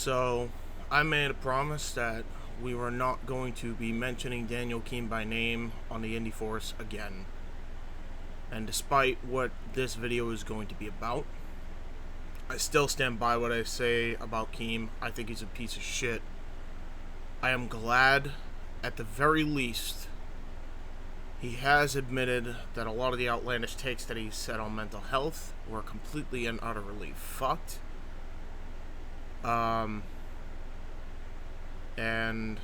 So, I made a promise that we were not going to be mentioning Daniel Keem by name on the Indy Force again. And despite what this video is going to be about, I still stand by what I say about Keem. I think he's a piece of shit. I am glad, at the very least, he has admitted that a lot of the outlandish takes that he said on mental health were completely and utterly fucked. And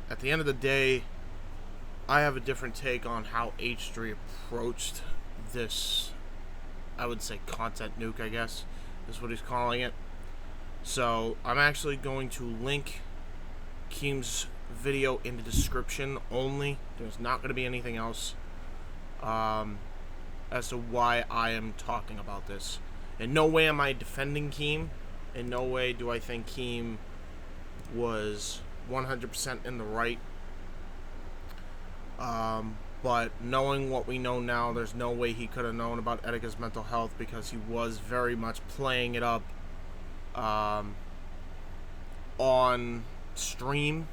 at the end of the day, I have a different take on how H3 approached this, I would say, content nuke, I guess, is what he's calling it. So, I'm actually going to link Keem's video in the description only. There's not going to be anything else as to why I am talking about this. In no way am I defending Keem. In no way do I think Keem was 100% in the right. But knowing what we know now, there's no way he could have known about Etika's mental health, because he was very much playing it up on stream.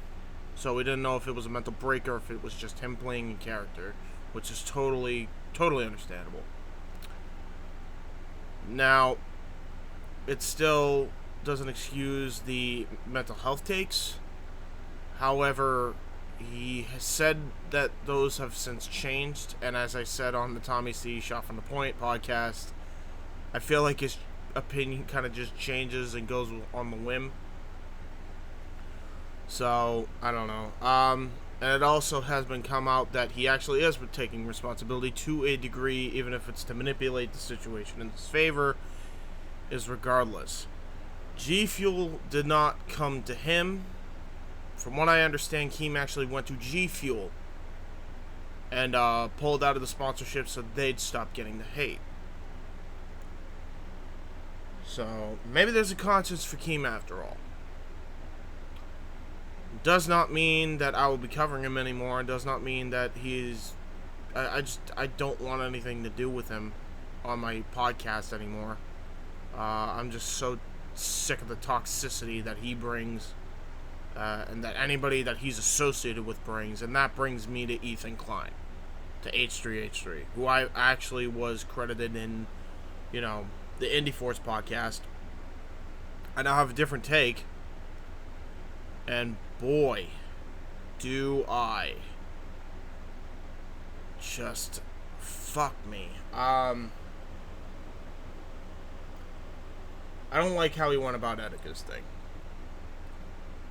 So we didn't know if it was a mental break or if it was just him playing in character, which is totally understandable. Now, it still doesn't excuse the mental health takes. However, he has said that those have since changed, and as I said on the Tommy C. Shot from the Point podcast, I feel like his opinion kind of just changes and goes on the whim. So, I don't know. And it also has been come out that he actually is taking responsibility to a degree, even if it's to manipulate the situation in his favor, is regardless. G Fuel did not come to him. From what I understand, Keem actually went to G Fuel and pulled out of the sponsorship so they'd stop getting the hate. So, maybe there's a conscience for Keem after all. Does not mean that I will be covering him anymore. It does not mean that he's... I don't want anything to do with him on my podcast anymore. I'm just so sick of the toxicity that he brings, and that anybody that he's associated with brings. And that brings me to Ethan Klein, to H3H3, who I actually was credited in, the Indy Force podcast. I now have a different take. And boy, do I just fuck me. I don't like how he went about Etika's thing.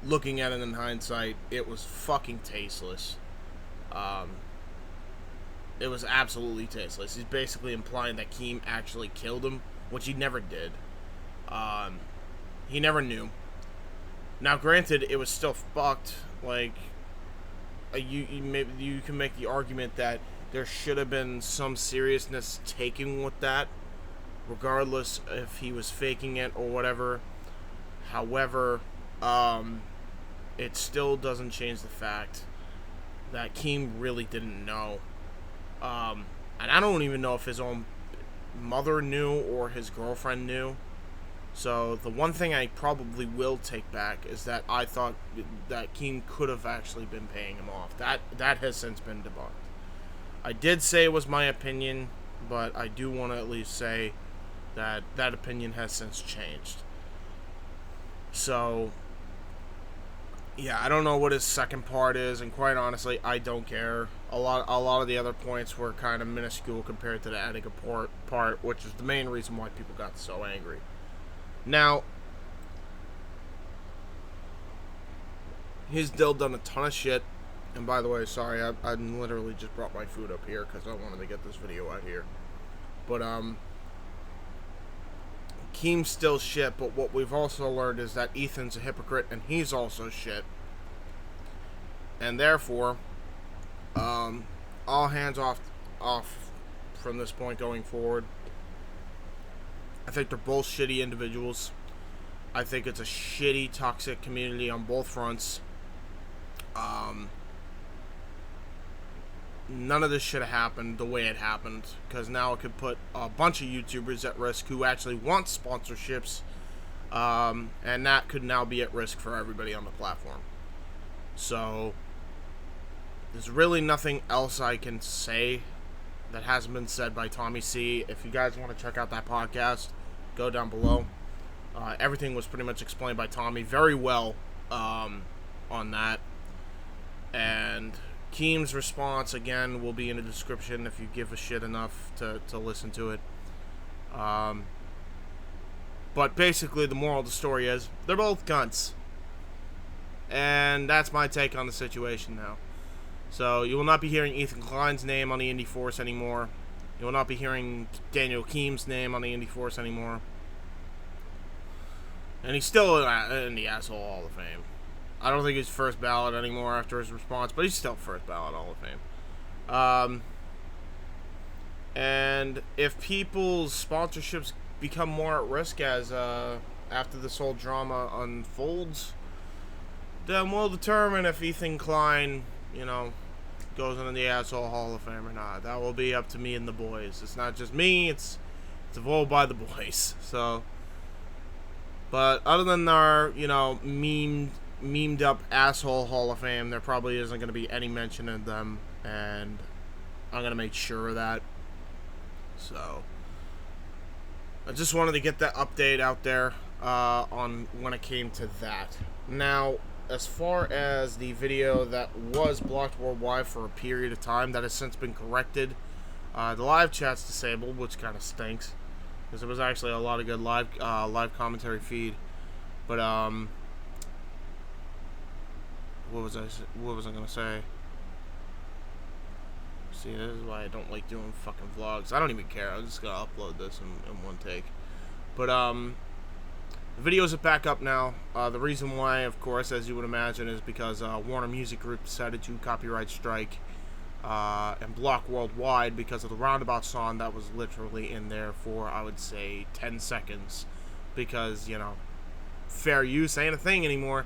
Looking at it in hindsight, it was fucking tasteless. It was absolutely tasteless. He's basically implying that Keem actually killed him, which he never did. He never knew. Now, granted, it was still fucked. Like, you can make the argument that there should have been some seriousness taken with that, regardless if he was faking it or whatever. However, it still doesn't change the fact that Keem really didn't know. And I don't even know if his own mother knew or his girlfriend knew. So, the one thing I probably will take back is that I thought that Keem could have actually been paying him off. That has since been debunked. I did say it was my opinion, but I do want to at least say that that opinion has since changed. So, yeah, I don't know what his second part is, and quite honestly, I don't care. A lot of the other points were kind of minuscule compared to the Etika part, which is the main reason why people got so angry. Now, he's still done a ton of shit. And by the way, sorry, I literally just brought my food up here because I wanted to get this video out here. But, Keem's still shit, but what we've also learned is that Ethan's a hypocrite and he's also shit. And therefore, all hands off from this point going forward. I think they're both shitty individuals. I think it's a shitty, toxic community on both fronts. None of this should have happened the way it happened, because now it could put a bunch of YouTubers at risk who actually want sponsorships And that could now be at risk for everybody on the platform. So, there's really nothing else I can say that hasn't been said by Tommy C. If you guys want to check out that podcast, go down below. Everything was pretty much explained by Tommy very well on that. And Keem's response, again, will be in the description if you give a shit enough to listen to it. But basically, the moral of the story is, they're both cunts. And that's my take on the situation now. So, you will not be hearing Ethan Klein's name on the Indy Force anymore. You will not be hearing Daniel Keem's name on the Indy Force anymore. And he's still in the Asshole Hall of Fame. I don't think he's first ballot anymore after his response, but he's still first ballot Hall of Fame. And if people's sponsorships become more at risk as after this whole drama unfolds, then we'll determine if Ethan Klein, goes into the Asshole Hall of Fame or not. That will be up to me and the boys. It's not just me, it's voted by the boys. So, but other than our, memed up Asshole Hall of Fame, there probably isn't going to be any mention of them, and I'm going to make sure of that. So, I just wanted to get that update out there on when it came to that. Now, as far as the video that was blocked worldwide for a period of time, that has since been corrected. The live chat's disabled, which kind of stinks, because there was actually a lot of good live commentary feed. But what was I gonna say? See, this is why I don't like doing fucking vlogs. I don't even care. I'm just gonna upload this in one take. But the videos are back up now. The reason why, of course, as you would imagine, is because Warner Music Group decided to copyright strike and block worldwide because of the Roundabout song that was literally in there for, I would say, 10 seconds. Because, fair use ain't a thing anymore.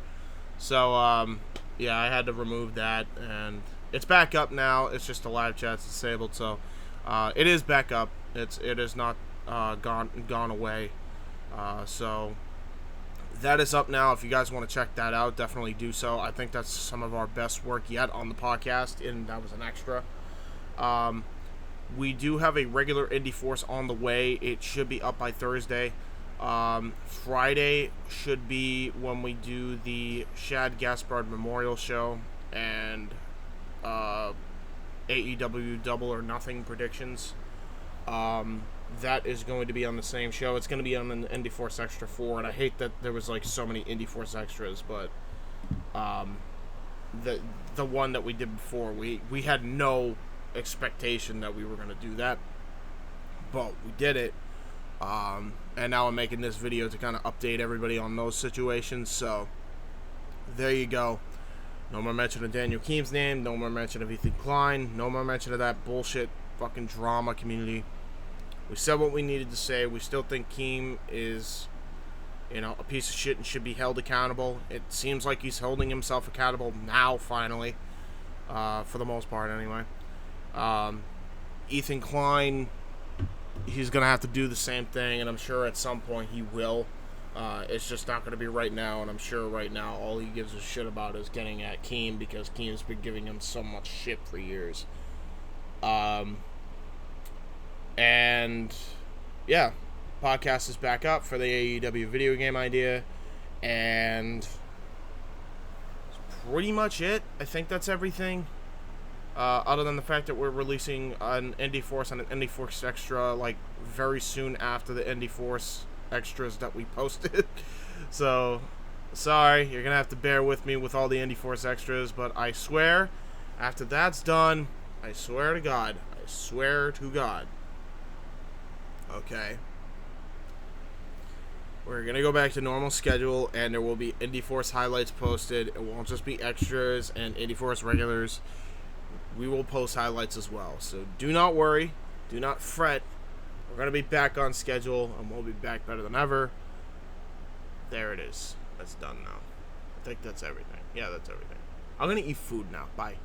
So, yeah, I had to remove that, and it's back up now. It's just the live chat's disabled, so it is back up. It is not gone away. So that is up now. If you guys want to check that out, definitely do so. I think that's some of our best work yet on the podcast, and that was an extra. We do have a regular Indy Force on the way. It should be up by Thursday. Friday should be when we do the Shad Gaspard Memorial Show and AEW Double or Nothing predictions. That is going to be on the same show. It's going to be on an Indy Force Extra 4, and I hate that there was so many Indy Force Extras, but the one that we did before, we had no expectation that we were going to do that, but we did it. And now I'm making this video to kind of update everybody on those situations. So there you go. No more mention of Daniel Keem's name. No more mention of Ethan Klein. No more mention of that bullshit fucking drama community. We said what we needed to say. We still think Keem is, a piece of shit and should be held accountable. It seems like he's holding himself accountable now, finally. For the most part, anyway. Ethan Klein, he's going to have to do the same thing, and I'm sure at some point he will. It's just not going to be right now, and I'm sure right now all he gives a shit about is getting at Keem, because Keem's been giving him so much shit for years. And, yeah, podcast is back up for the AEW video game idea, and that's pretty much it. I think that's everything. Other than the fact that we're releasing an Indy Force and an Indy Force Extra, very soon after the Indy Force Extras that we posted. So, sorry, you're going to have to bear with me with all the Indy Force Extras, but I swear, after that's done, I swear to God, okay, we're going to go back to normal schedule, and there will be Indy Force highlights posted. It won't just be extras and Indy Force regulars. We will post highlights as well. So do not worry. Do not fret. We're going to be back on schedule, and we'll be back better than ever. There it is. That's done now. I think that's everything. Yeah, that's everything. I'm going to eat food now. Bye.